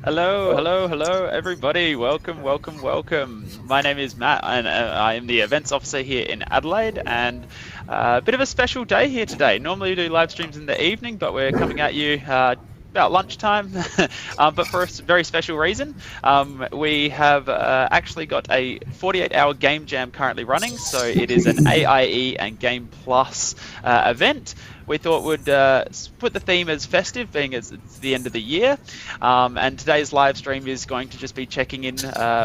Hello, everybody. Welcome. My name is Matt, and I am the events officer here in Adelaide. And a bit of a special day here today. Normally we do live streams in the evening, but we're coming at you about lunchtime, but for a very special reason. We have actually got a 48-hour game jam currently running, so it is an AIE and Game Plus event. We thought we'd put the theme as festive, being as it's the end of the year. And today's live stream is going to just be checking in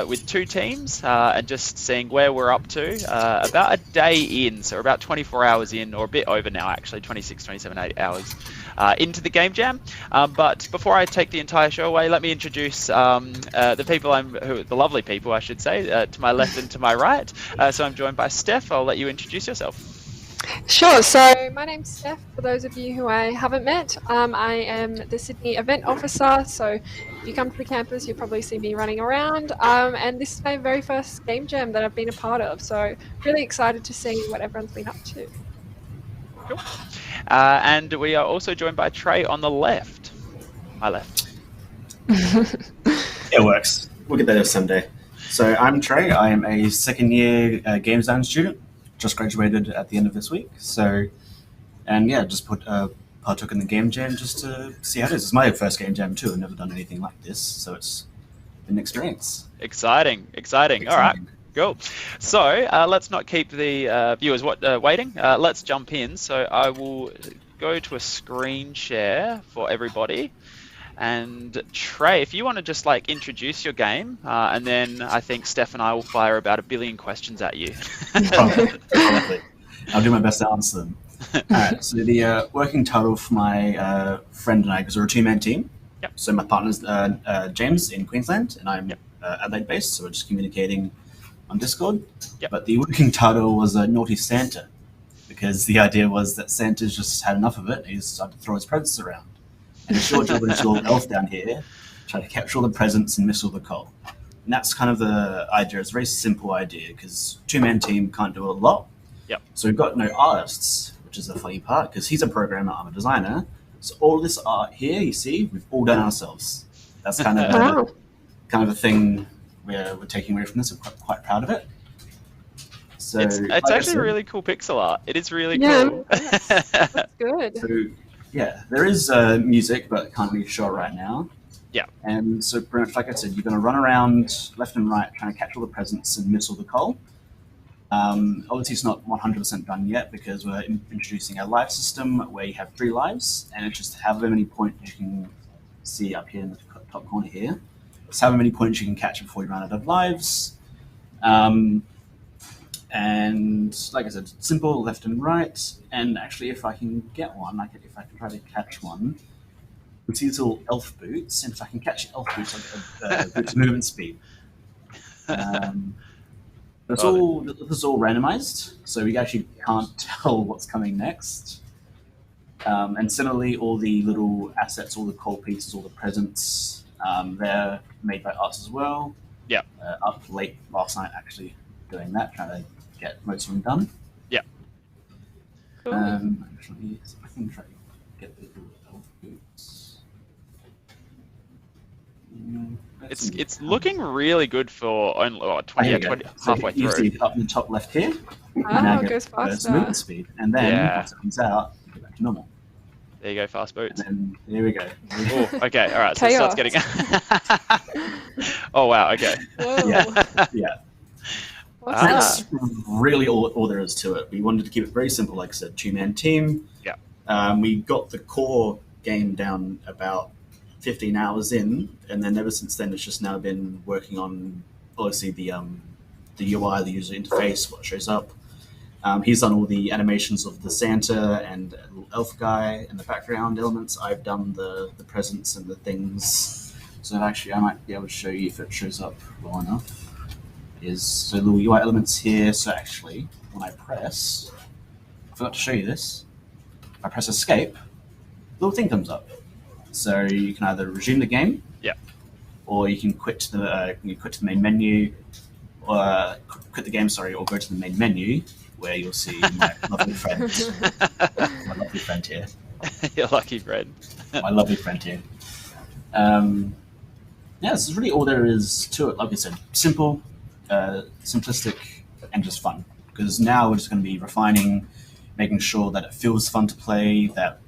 with two teams and just seeing where we're up to about a day in, so about 24 hours in, or a bit over now actually, 26, 27, 8 hours into the game jam. But before I take the entire show away, let me introduce the people, the lovely people I should say, to my left and to my right. So I'm joined by Steph. I'll let you introduce yourself. Sure. So my name's Steph. For those of you who I haven't met, I am the Sydney event officer. So if you come to the campus, you'll probably see me running around. And this is my very first game jam that I've been a part of. So really excited to see what everyone's been up to. Cool. And we are also joined by Trey on the left. My left. It works. We'll get there someday. So I'm Trey. I am a second-year game design student. Just graduated at the end of this week. So, and yeah, just partook in the game jam just to see how it is. It's my first game jam too. I've never done anything like this, so it's an experience. Exciting. All right. Cool. So let's not keep the viewers waiting. Let's jump in. So I will go to a screen share for everybody. And Trey, if you want to just introduce your game, and then I think Steph and I will fire about 1 billion questions at you. Probably. I'll do my best to answer them. All right. So the working title for my friend and I, because we're a two-man team. Yep. So my partner's James in Queensland, and I'm Adelaide-based, so we're just communicating on Discord. Yep. But the working title was Naughty Santa, because the idea was that Santa's just had enough of it. He just started to throw his presents around. And it's your job as a little elf down here, trying to capture all the presents and miss all the coal. And that's kind of the idea. It's a very simple idea, because two-man team can't do a lot. Yep. So we've got no artists, which is the funny part, because he's a programmer, I'm a designer. So all this art here, you see, we've all done ourselves. That's kind of a thing we're taking away from this. We're quite proud of it. So it's actually really cool pixel art. It is really cool. That's good. So, yeah, there is music, but can't really show it right now. Yeah. And so pretty much, like I said, you're going to run around left and right trying to catch all the presents and miss all the coal. Obviously, it's not 100% done yet, because we're introducing a life system where you have 3 lives, and it's just however many points you can see up here in the top corner here. It's however many points you can catch before you run out of lives. And like I said, simple left and right. And actually, if I can get one, if I can try to catch one, we see these little elf boots. And if I can catch elf boots, I get boots movement speed. This is all randomized, so we actually can't tell what's coming next. And similarly, all the little assets, all the coal pieces, all the presents, they're made by us as well. Yeah. Up late last night, actually, doing that, trying to get most of them done. Yeah. Cool. Actually, I can try to get the little elf boots. It's looking really good for only 20 halfway through. You see up in the top left here. It goes faster. Movement speed, and then once it comes out, you go back to normal. There you go, fast boots. And then there we go. Ooh, okay, all right. So it starts getting. Oh wow. Okay. Yeah. That's really all there is to it. We wanted to keep it very simple, like I said, two-man team. Yeah. We got the core game down about 15 hours in, and then ever since then, it's just now been working on obviously the UI, the user interface, what shows up. He's done all the animations of the Santa and little elf guy and the background elements. I've done the presents and the things. So actually, I might be able to show you if it shows up well enough. So little UI elements here. So actually, when I press, I forgot to show you this. If I press escape, a little thing comes up. So you can either resume the game, or you can quit to the main menu, or quit the game, or go to the main menu, where you'll see my lovely friend, here. Your lucky friend. My lovely friend here. yeah, this is really all there is to it. Like I said, simple, simplistic, and just fun. Because now we're just going to be refining, making sure that it feels fun to play, that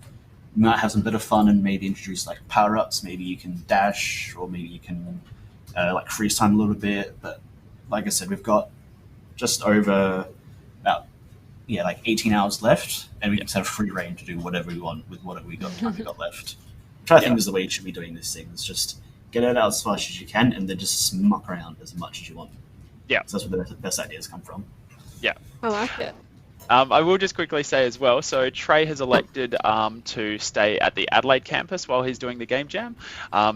you might have some bit of fun and maybe introduce like power-ups. Maybe you can dash, or maybe you can like freeze time a little bit. But like I said, we've got just over about like 18 hours left, and we just have free reign to do whatever we want with what we got left. Which I think is the way you should be doing this thing. It's just get it out as fast as you can, and then just muck around as much as you want. Yeah. So that's where the best ideas come from. Yeah. I like it. I will just quickly say as well, so Trey has elected to stay at the Adelaide campus while he's doing the Game Jam.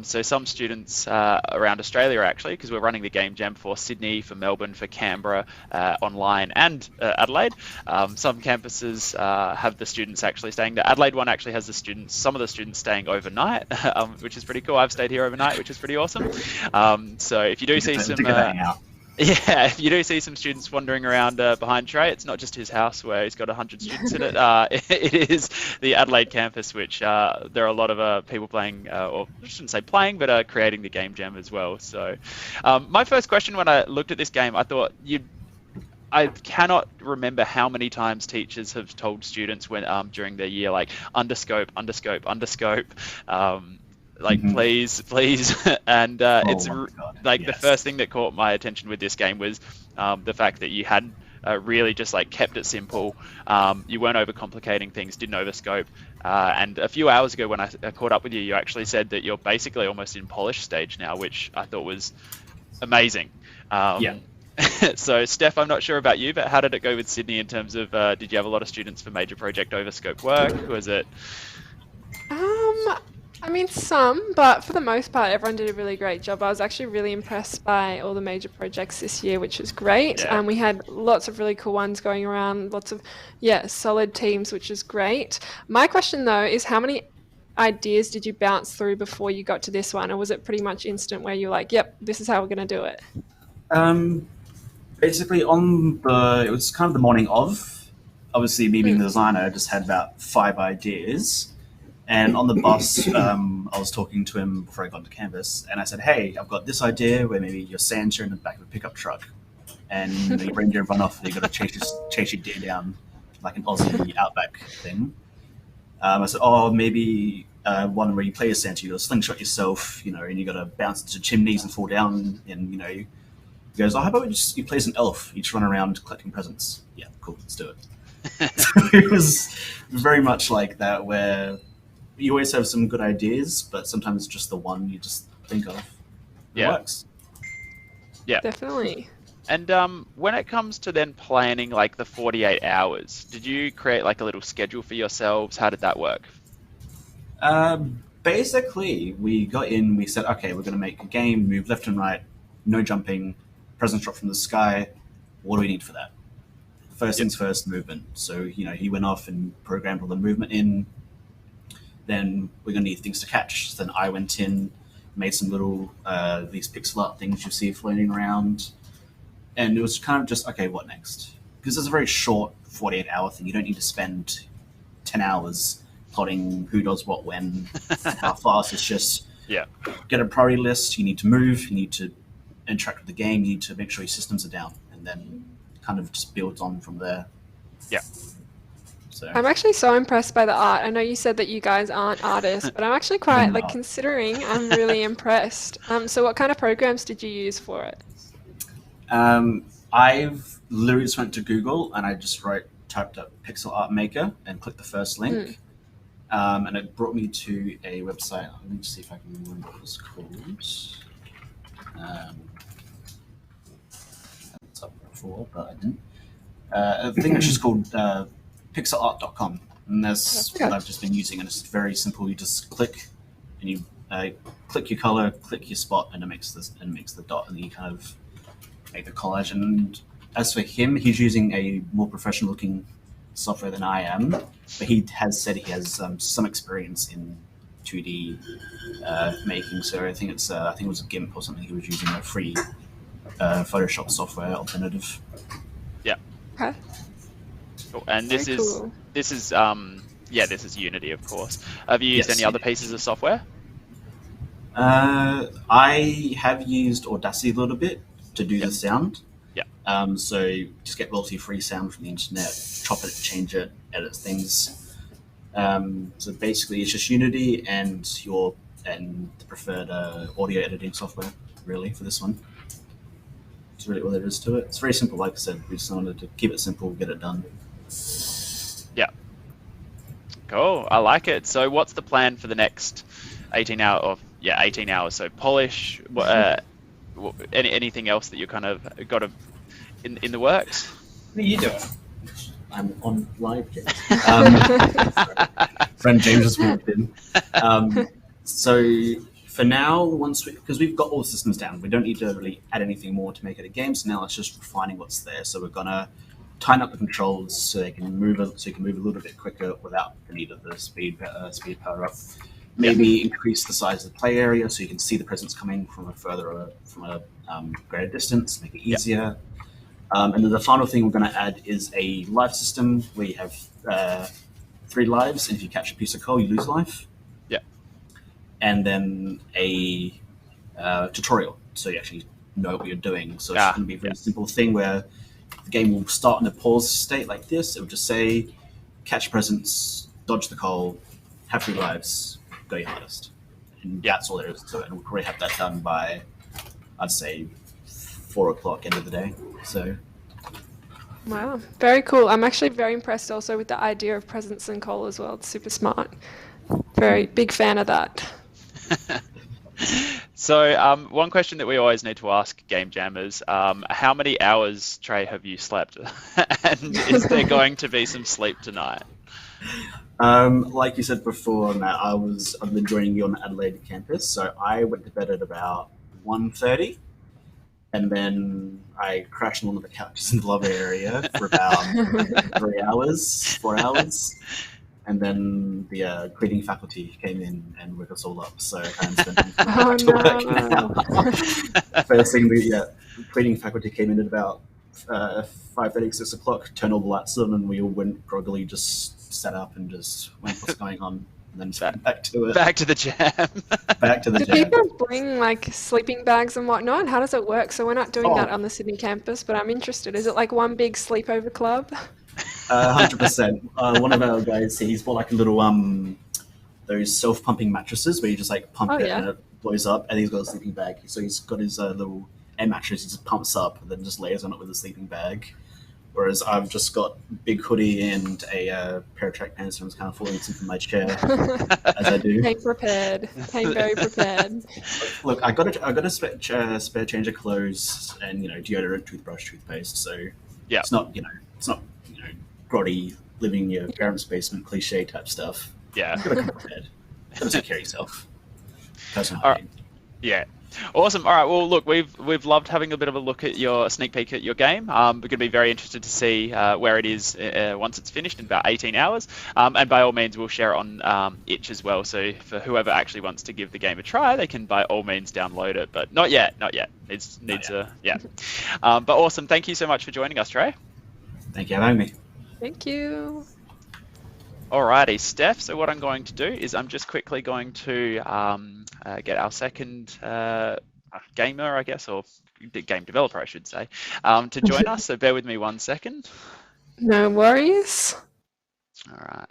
So some students around Australia actually, because we're running the Game Jam for Sydney, for Melbourne, for Canberra, online, and Adelaide. Some campuses have the students actually staying. The Adelaide one actually has some of the students staying overnight, which is pretty cool. I've stayed here overnight, which is pretty awesome. So if you do see some... Yeah, if you do see some students wandering around behind Trey, it's not just his house where he's got 100 students in it. It is the Adelaide campus, which there are a lot of people playing, or I shouldn't say playing, but creating the Game Jam as well. So my first question when I looked at this game, I thought I cannot remember how many times teachers have told students when during their year, like, underscope, underscope, underscope. Please, and it's like the first thing that caught my attention with this game was the fact that you had really just like kept it simple. You weren't overcomplicating things, didn't overscope. And a few hours ago when I caught up with you, you actually said that you're basically almost in polish stage now, which I thought was amazing. So Steph, I'm not sure about you, but how did it go with Sydney in terms of, did you have a lot of students for major project overscope work? Was it? I mean, some, but for the most part, everyone did a really great job. I was actually really impressed by all the major projects this year, which was great. Yeah. We had lots of really cool ones going around, lots of, solid teams, which is great. My question, though, is how many ideas did you bounce through before you got to this one? Or was it pretty much instant where you're like, yep, this is how we're going to do it? Basically, it was kind of the morning of. Obviously, me being the designer, I just had about 5 ideas. And on the bus, I was talking to him before I got to canvas, and I said, hey, I've got this idea where maybe your Santa in the back of a pickup truck, and your reindeer run off, and you've got to chase your deer down like an Aussie outback thing. I said, maybe one where you play as Santa, you got to slingshot yourself, and you got to bounce into chimneys and fall down, and, he goes, how about you play as an elf, you just run around collecting presents. Yeah, cool, let's do it. It was very much like that, where you always have some good ideas, but sometimes it's just the one you just think of. It works. Yeah, definitely. And when it comes to then planning like the 48 hours, did you create like a little schedule for yourselves? How did that work? Basically, we got in, we said, okay, we're going to make a game, move left and right, no jumping, presents drop from the sky. What do we need for that? First things first, movement. So, he went off and programmed all the movement in. Then we're going to need things to catch. So then I went in, made some little, these pixel art things you see floating around. And it was kind of just, okay, what next? Because it's a very short 48-hour thing. You don't need to spend 10 hours plotting who does what when, and how fast. It's just get a priority list. You need to move. You need to interact with the game. You need to make sure your systems are down. And then kind of just builds on from there. Yeah. So. I'm actually so impressed by the art. I know you said that you guys aren't artists, but I'm actually quite, considering, I'm really impressed. So what kind of programs did you use for it? I've literally just went to Google and I just typed up Pixel Art Maker and clicked the first link. And it brought me to a website. Let me just see if I can remember what it was called. It's up before, but I didn't. I think it's just called pixelart.com, and that's what I've just been using, and it's very simple. You just click, and you click your color, click your spot, and it makes the dot, and then you kind of make the collage. And as for him, he's using a more professional looking software than I am, but he has said he has some experience in 2D making. So I think it was a GIMP or something. He was using a free Photoshop software alternative. Yeah. Okay. Cool. And this is Unity, of course. Have you used any other pieces of software? I have used Audacity a little bit to do the sound. Yeah. So just get royalty-free sound from the internet, chop it, change it, edit things. So basically, it's just Unity and the preferred audio editing software, really, for this one. It's really all there is to it. It's very simple, like I said. We just wanted to keep it simple, get it done. Yeah. Cool. I like it. So what's the plan for the next 18 hours? So polish. Anything else that you kind of got in the works? What are you doing? I'm on live. Friend James just walked in. So for now, because we've got all the systems down, we don't need to really add anything more to make it a game. So now it's just refining what's there. So we're gonna tighten up the controls so you can move a little bit quicker without the need of the speed power up. Maybe increase the size of the play area so you can see the presence coming from a greater distance, make it easier. And then the final thing we're going to add is a life system where you have 3 lives, and if you catch a piece of coal, you lose life. Yeah. And then a tutorial, so you actually know what you're doing. So it's going to be a very simple thing where the game will start in a pause state like this. It will just say, catch presence, dodge the coal, have 3 lives, go your hardest. And that's all there is to it. And we'll probably have that done by, I'd say, 4 o'clock, end of the day. So. Wow, very cool. I'm actually very impressed also with the idea of presence and coal as well. It's super smart. Very big fan of that. So one question that we always need to ask game jammers, how many hours, Trey, have you slept? And is there going to be some sleep tonight? Like you said before, Matt, I've been joining you on the Adelaide campus, so I went to bed at about 1:30, and then I crashed on one of the couches in the lobby area for about 4 hours, and then the cleaning faculty came in and woke us all up, so I kind of spent time to work now. First thing, the cleaning faculty came in at about 5:30, 6 o'clock, turned all the lights on, and we all went groggily, just sat up and just went, what's going on? And then just went back to it. Back to the jam. Back to the Do jam. people bring like sleeping bags and whatnot? How does it work? So we're not doing that on the Sydney campus, but I'm interested. Is it like one big sleepover club? 100%. One of our guys, he's bought like a little those self-pumping mattresses where you just like pump it and it blows up, and he's got a sleeping bag. So he's got his little air mattress. He just pumps up and then just layers on it with a sleeping bag. Whereas I've just got a big hoodie and a pair of track pants, and I'm just kind of falling asleep in my chair as I do. Came prepared. Came very prepared. Look, I got a spare change of clothes and deodorant, toothbrush, toothpaste. So it's not grotty living in your parents' basement cliche type stuff. Yeah, you gotta come prepared. Gotta take care of yourself. Personal hygiene. Yeah. Awesome. All right. Well, look, we've loved having a bit of a look at your sneak peek at your game. We're going to be very interested to see where it is once it's finished in about 18 hours. And by all means, we'll share it on Itch as well. So for whoever actually wants to give the game a try, they can by all means download it. But not yet. Needs yeah. But awesome. Thank you so much for joining us, Trey. Thank you for having me. Thank you. Alrighty, Steph. So what I'm going to do is I'm just quickly going to get our second gamer, I guess, or game developer, I should say, to join us. So bear with me 1 second. No worries. All right.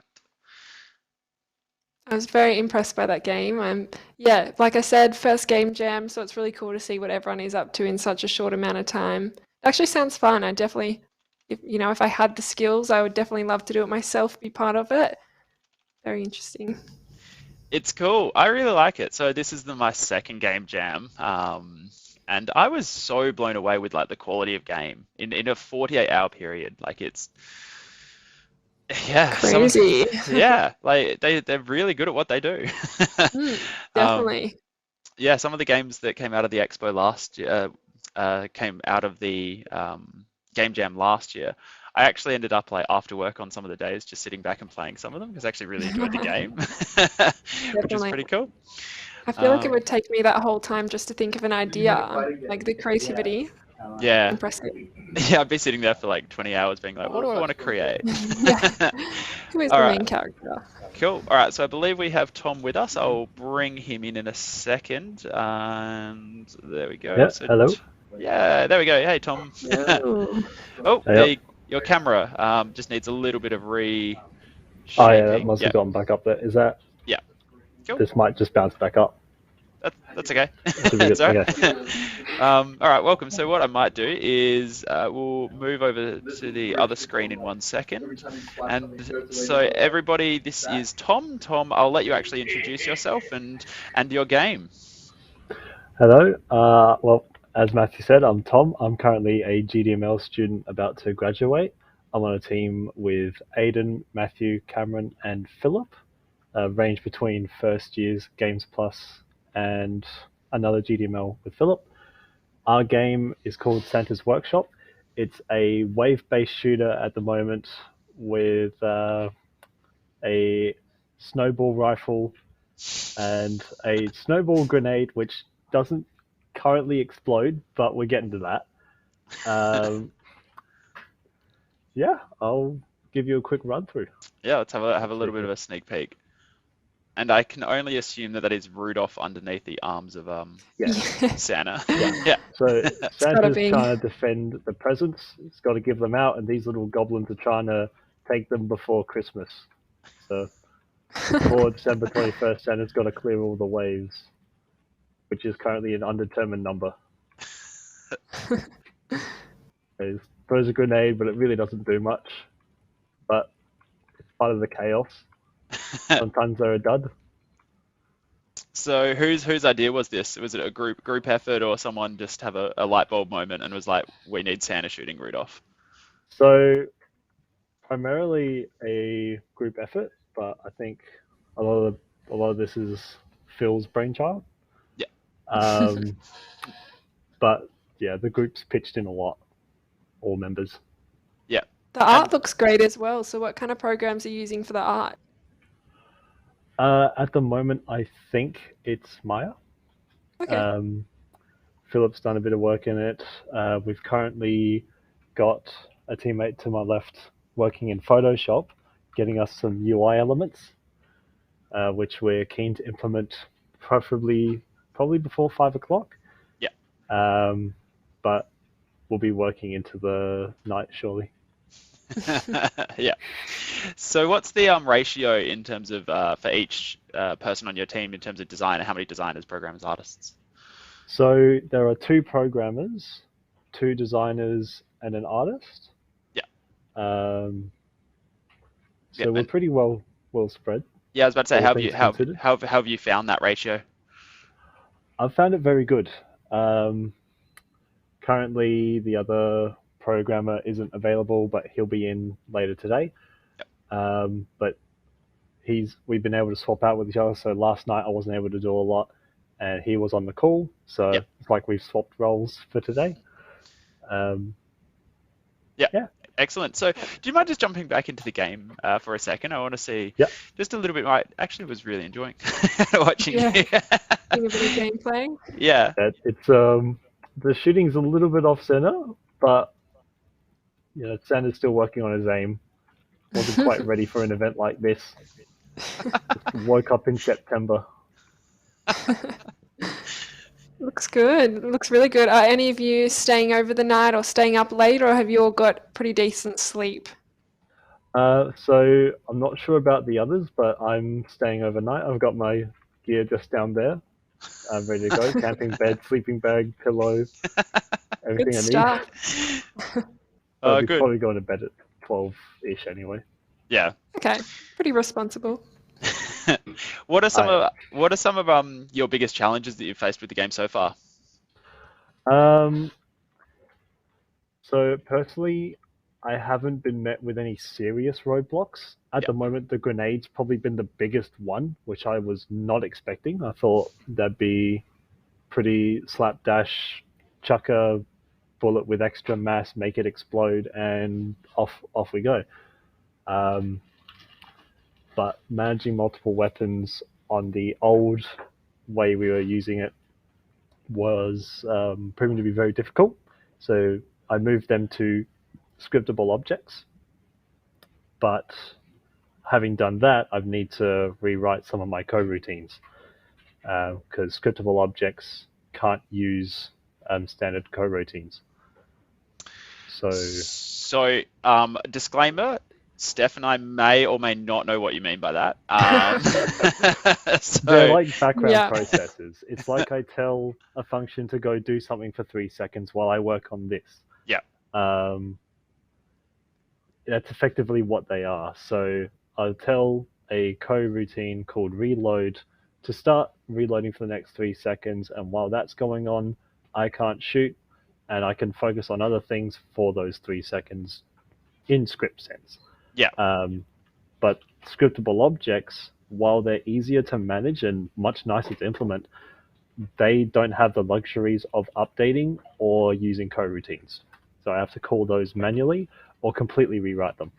I was very impressed by that game. Yeah, like I said, first game jam, so it's really cool to see what everyone is up to in such a short amount of time. It actually sounds fun. I definitely, if I had the skills, I would definitely love to do it myself, be part of it. Very interesting. It's cool. I really like it. So this is my second game jam. And I was so blown away with like the quality of game in a 48-hour period. Like it's crazy. Like they're really good at what they do. Definitely. Some of the games that came out of the expo last year came out of the Game Jam last year. I actually ended up like after work on some of the days just sitting back and playing some of them because I actually really enjoyed the game, which is pretty cool. I feel like it would take me that whole time just to think of an idea, like the creativity. Yeah. Impressive. Yeah, I'd be sitting there for like 20 hours being like, what do I want to create? Who is All the right. main character? Cool. All right, so I believe we have Tom with us. I'll bring him in a second. And there we go. Yeah, So, hello. yeah, there we go. Hey, Tom. Oh. Oh, Hey, your camera just needs a little bit of reshaping. Oh yeah, that must Yeah, have gone back up there. Is that? yeah. Cool. This might just bounce back up. That's okay. Should be It's good. all right. Okay. All right, welcome. So what I might do is we'll move over to the other screen in 1 second. And so everybody, this is Tom. Tom, I'll let you actually introduce yourself and your game. Hello. Well, as Matthew said, I'm Tom. I'm currently a GDML student about to graduate. I'm on a team with Aidan, Matthew, Cameron, and Philip. Range between first year's Games Plus and another GDML with Philip. Our game is called Santa's Workshop. It's a wave-based shooter at the moment with a snowball rifle and a snowball grenade, which doesn't currently explode, but we're getting to that. Yeah, I'll give you a quick run through. Yeah, let's have a little bit of a sneak peek. And I can only assume that is Rudolph underneath the arms of Yeah. Santa. Yeah. So gotta Santa's be. trying to defend the presents. He's got to give them out, and these little goblins are trying to take them before Christmas. So before December 21st, Santa's got to clear all the waves, which is currently an undetermined number. He throws a grenade, but it really doesn't do much. But it's part of the chaos. Sometimes they're a dud. So whose idea was this? Was it a group effort, or someone just have a light bulb moment and was like, we need Santa shooting Rudolph? So primarily a group effort, but I think a lot of this is Phil's brainchild. Yeah. But yeah, the group's pitched in a lot, all members. Yeah. The art looks great as well. So what kind of programs are you using for the art? At the moment, I think it's Maya. Okay. Philip's done a bit of work in it. We've currently got a teammate to my left working in Photoshop, getting us some UI elements, which we're keen to implement probably before 5 o'clock. Yeah. But we'll be working into the night surely. Yeah. So what's the ratio in terms of for each person on your team in terms of design, and how many designers, programmers, artists? So there are 2 programmers, 2 designers, and an artist. Yeah. So Yeah, we're pretty well spread. Yeah, I was about to say, all how things have considered. you found that ratio? I've found it very good. Currently, the other programmer isn't available, but he'll be in later today. But we've been able to swap out with each other. So last night I wasn't able to do a lot, and he was on the call. So Yep. it's like we've swapped roles for today. Yeah. Excellent. So do you mind just jumping back into the game for a second? I want to see Yep. just a little bit. I actually was really enjoying watching Yeah. you. Doing a bit of gameplay. Yeah. It's the shooting's a little bit off center, but you know, Santa's still working on his aim. Wasn't quite ready for an event like this. Just woke up in September. Looks good. Looks really good. Are any of you staying over the night or staying up late, or have you all got pretty decent sleep? So I'm not sure about the others, but I'm staying overnight. I've got my gear just down there. I'm ready to go. Camping bed, sleeping bag, pillow, everything Good I need. stuff. I'll be Good. probably going to bed at 12-ish anyway. Yeah. Okay, pretty responsible. What are some of your biggest challenges that you've faced with the game so far? So personally, I haven't been met with any serious roadblocks. At the moment, the grenade's probably been the biggest one, which I was not expecting. I thought that'd be pretty slapdash, chuck a bullet with extra mass, make it explode, and off we go. But managing multiple weapons on the old way we were using it was proving to be very difficult. So I moved them to scriptable objects. But having done that, I need to rewrite some of my coroutines because scriptable objects can't use standard coroutines. So, disclaimer, Steph and I may or may not know what you mean by that. They're like background Yeah. processes. It's like I tell a function to go do something for 3 seconds while I work on this. Yeah. That's effectively what they are. So I'll tell a coroutine called reload to start reloading for the next 3 seconds, and while that's going on, I can't shoot, and I can focus on other things for those 3 seconds in script sense. Yeah. But scriptable objects, while they're easier to manage and much nicer to implement, they don't have the luxuries of updating or using coroutines. So I have to call those manually or completely rewrite them.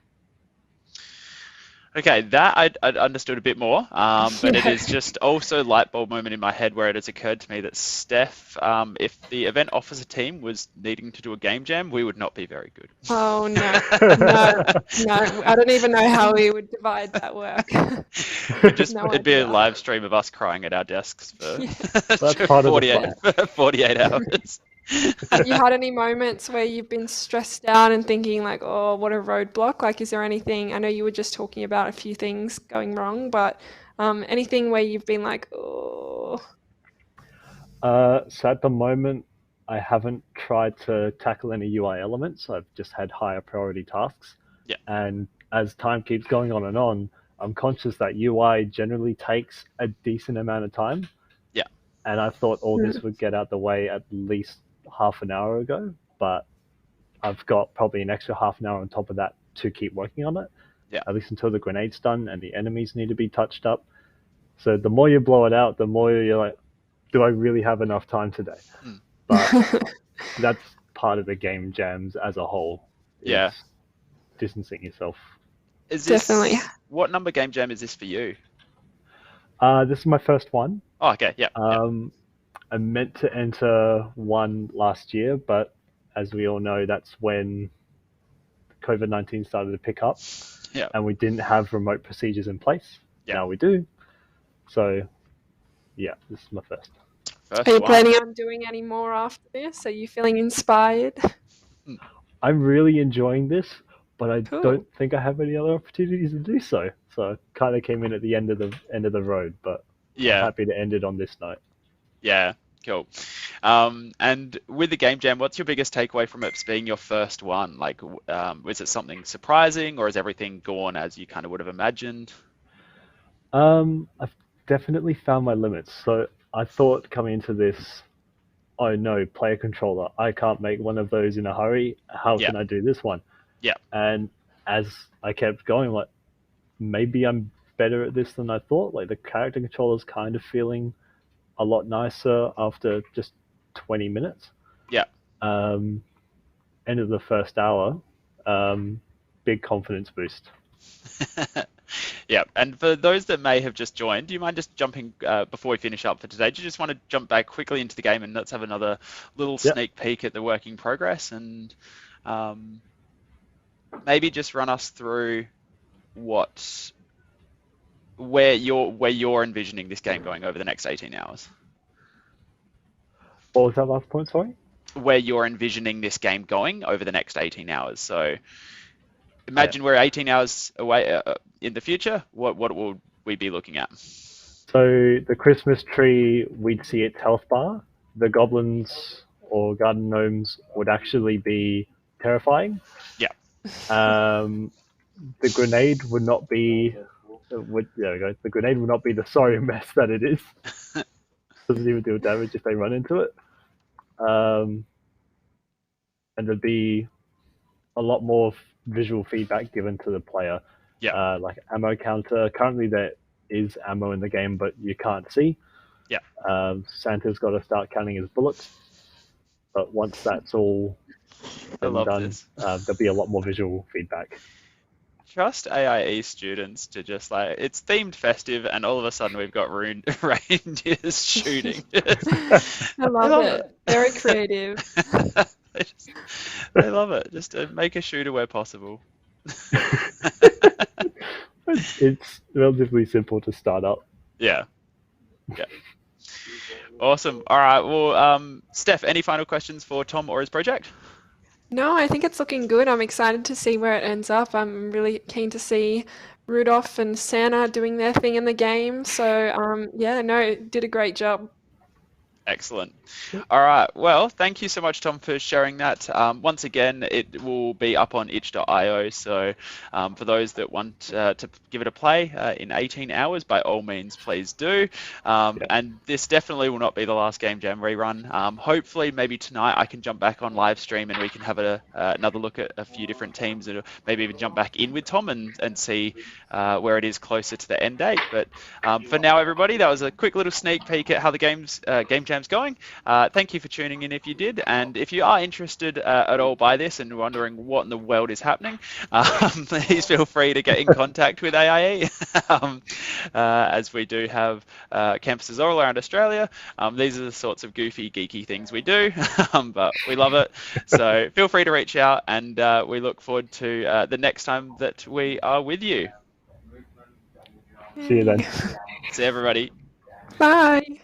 Okay, that I'd understood a bit more, but it is just also light bulb moment in my head where it has occurred to me that Steph, if the event officer team was needing to do a game jam, we would not be very good. Oh no, no! I don't even know how we would divide that work. It'd be a live stream of us crying at our desks for That's part of 48 hours. Have you had any moments where you've been stressed out and thinking like, oh, what a roadblock? Like, is there anything? I know you were just talking about a few things going wrong, but anything where you've been like, oh. So at the moment, I haven't tried to tackle any UI elements. I've just had higher priority tasks. Yeah. And as time keeps going on, I'm conscious that UI generally takes a decent amount of time. Yeah. And I thought all this would get out the way at least half an hour ago, but I've got probably an extra half an hour on top of that to keep working on it. Yeah. At least until the grenade's done and the enemies need to be touched up. So the more you blow it out, the more you're like, do I really have enough time today? But that's part of the game jams as a whole. Yeah. Distancing yourself. Is this, Definitely. What number game jam is this for you? This is my first one. Oh, okay, yeah. I meant to enter one last year, but as we all know, that's when COVID-19 started to pick up. Yeah. And we didn't have remote procedures in place. Yeah. Now we do. So, yeah, this is my first. Are you planning on doing any more after this? Are you feeling inspired? I'm really enjoying this, but I Cool. don't think I have any other opportunities to do so. So I kind of came in at the end of the road, but Yeah. I'm happy to end it on this note. Yeah, cool. And with the game jam, what's your biggest takeaway from it being your first one? Like, was it something surprising, or has everything gone as you kind of would have imagined? I've definitely found my limits. So I thought coming into this, oh no, player controller, I can't make one of those in a hurry. How Yeah. can I do this one? Yeah. And as I kept going, like, maybe I'm better at this than I thought. Like, the character controller's kind of feeling a lot nicer after just 20 minutes. Yeah. End of the first hour, big confidence boost. Yeah, and for those that may have just joined, do you mind just jumping, before we finish up for today, do you just want to jump back quickly into the game and let's have another little sneak peek at the working progress, and maybe just run us through where you're envisioning this game going over the next 18 hours. What was that last point, sorry? Where you're envisioning this game going over the next 18 hours. So imagine we're 18 hours away in the future. What will we be looking at? So the Christmas tree, we'd see its health bar. The goblins or garden gnomes would actually be terrifying. Yeah. The grenade would not be. There we go. The grenade would not be the sorry mess that it is. Doesn't even deal damage if they run into it. And there'd be a lot more visual feedback given to the player. Yeah. Like ammo counter. Currently there is ammo in the game, but you can't see. Yeah. Santa's got to start counting his bullets. But once that's all done, there'll be a lot more visual feedback. Trust AIE students to just like, it's themed festive and all of a sudden we've got reindeers shooting. I love it. Very creative. They love it. Just to make a shooter where possible. It's relatively simple to start up. Yeah. Yeah. Awesome. All right. Well, Steph, any final questions for Tom or his project? No, I think it's looking good. I'm excited to see where it ends up. I'm really keen to see Rudolph and Santa doing their thing in the game. So, yeah, no, did a great job. Excellent. All right. Well, thank you so much, Tom, for sharing that. Once again, it will be up on itch.io. So for those that want to give it a play in 18 hours, by all means, please do. And this definitely will not be the last Game Jam rerun. Hopefully, maybe tonight I can jump back on live stream and we can have another look at a few different teams and maybe even jump back in with Tom and see where it is closer to the end date. But for now, everybody, that was a quick little sneak peek at how the Game Jam's going. Thank you for tuning in if you did, and if you are interested at all by this and wondering what in the world is happening, please feel free to get in contact with AIE, as we do have campuses all around Australia. These are the sorts of goofy, geeky things we do, but we love it. So feel free to reach out, and we look forward to the next time that we are with you. See you then. See everybody. Bye.